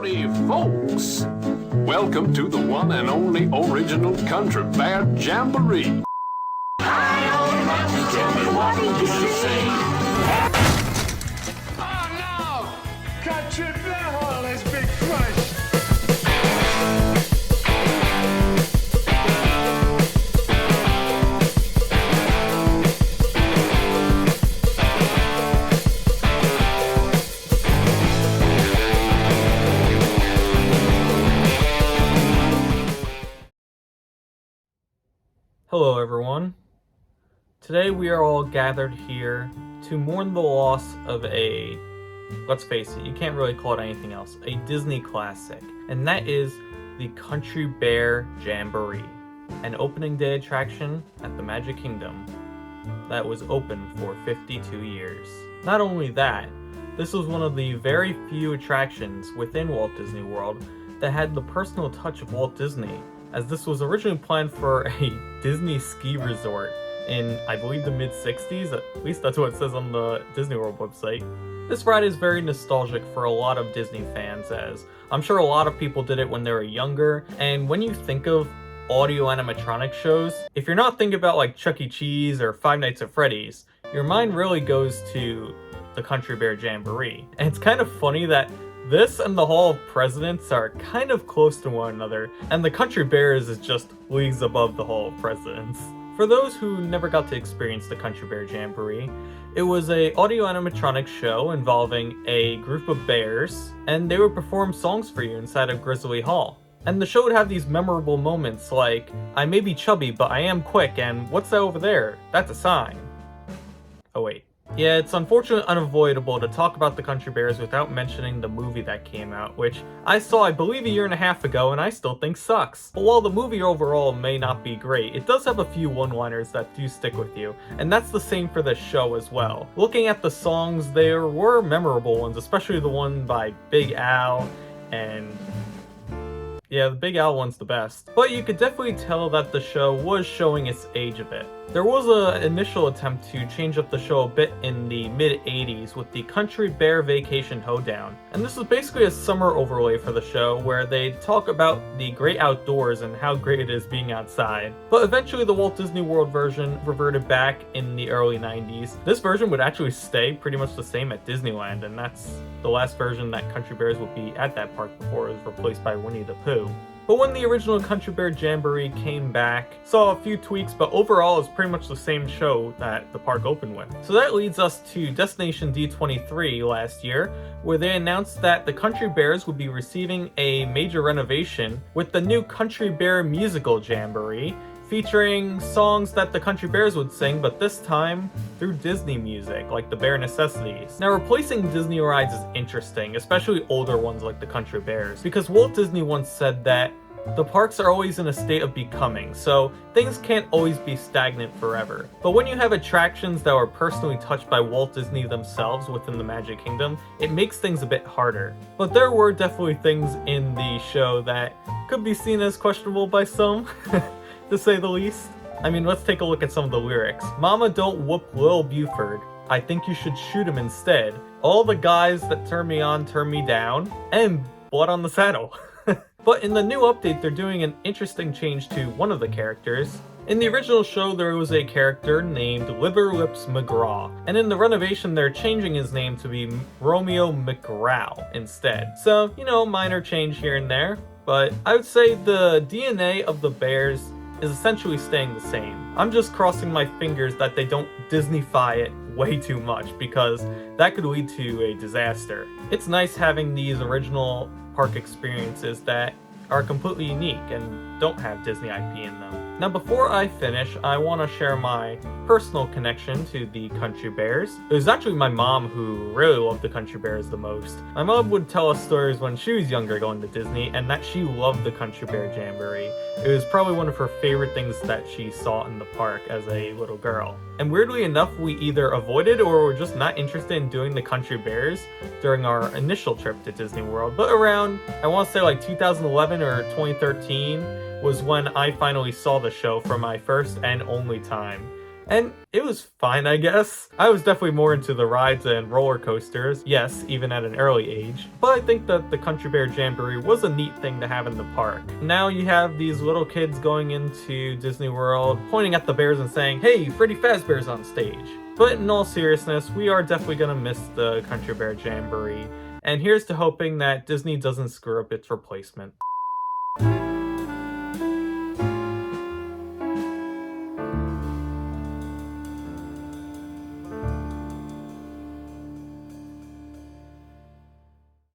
Howdy, folks! Welcome to the one and only original Country Bear Jamboree. Tell me what did you say? Oh no! Country Bear Hall has been crushed! Hello everyone. Today we are all gathered here to mourn the loss of a, let's face it, you can't really call it anything else, a Disney classic, and that is the Country Bear Jamboree, an opening day attraction at the Magic Kingdom that was open for 52 years. Not only that, this was one of the very few attractions within Walt Disney World that had the personal touch of Walt Disney, as this was originally planned for a Disney ski resort in, I believe, the mid-60s, at least that's what it says on the Disney World website. This ride is very nostalgic for a lot of Disney fans, as I'm sure a lot of people did it when they were younger, and when you think of audio-animatronic shows, if you're not thinking about like Chuck E. Cheese or Five Nights at Freddy's, your mind really goes to the Country Bear Jamboree. And it's kind of funny that this and the Hall of Presidents are kind of close to one another, and the Country Bears is just leagues above the Hall of Presidents. For those who never got to experience the Country Bear Jamboree, it was an audio-animatronic show involving a group of bears, and they would perform songs for you inside of Grizzly Hall. And the show would have these memorable moments like, I may be chubby, but I am quick, and what's that over there? That's a sign. Oh wait. Yeah, it's unfortunately unavoidable to talk about the Country Bears without mentioning the movie that came out, which I saw, I believe, a year and a half ago, and I still think sucks. But while the movie overall may not be great, it does have a few one-liners that do stick with you, and that's the same for this show as well. Looking at the songs, there were memorable ones, especially the one by Big Al, and yeah, the Big Al one's the best. But you could definitely tell that the show was showing its age a bit. There was an initial attempt to change up the show a bit in the mid-80s with the Country Bear Vacation Hoedown. And this was basically a summer overlay for the show where they talk about the great outdoors and how great it is being outside. But eventually the Walt Disney World version reverted back in the early 90s. This version would actually stay pretty much the same at Disneyland, and that's the last version that Country Bears would be at that park before it was replaced by Winnie the Pooh. But when the original Country Bear Jamboree came back, saw a few tweaks, but overall it's pretty much the same show that the park opened with. So that leads us to Destination D23 last year, where they announced that the Country Bears would be receiving a major renovation with the new Country Bear Musical Jamboree, featuring songs that the Country Bears would sing, but this time through Disney music, like the Bare Necessities. Now, replacing Disney rides is interesting, especially older ones like the Country Bears, because Walt Disney once said that the parks are always in a state of becoming, so things can't always be stagnant forever. But when you have attractions that were personally touched by Walt Disney themselves within the Magic Kingdom, it makes things a bit harder. But there were definitely things in the show that could be seen as questionable by some, to say the least. I mean, let's take a look at some of the lyrics. Mama, don't whoop Lil Buford. I think you should shoot him instead. All the guys that turn me on turn me down. And blood on the saddle. But in the new update, they're doing an interesting change to one of the characters. In the original show, there was a character named Liver Lips McGraw, and in the renovation, they're changing his name to be Romeo McGraw instead. So, you know, minor change here and there, but I would say the DNA of the Bears is essentially staying the same. I'm just crossing my fingers that they don't Disneyfy it way too much, because that could lead to a disaster. It's nice having these original park experiences that are completely unique and don't have Disney IP in them. Now, before I finish, I want to share my personal connection to the Country Bears. It was actually my mom who really loved the Country Bears the most. My mom would tell us stories when she was younger going to Disney, and that she loved the Country Bear Jamboree. It was probably one of her favorite things that she saw in the park as a little girl. And weirdly enough, we either avoided or were just not interested in doing the Country Bears during our initial trip to Disney World. But around, I want to say like 2011 or 2013 was when I finally saw the show for my first and only time. And it was fine, I guess. I was definitely more into the rides and roller coasters, yes, even at an early age. But I think that the Country Bear Jamboree was a neat thing to have in the park. Now you have these little kids going into Disney World, pointing at the bears and saying, "Hey, Freddy Fazbear's on stage." But in all seriousness, we are definitely gonna miss the Country Bear Jamboree. And here's to hoping that Disney doesn't screw up its replacement.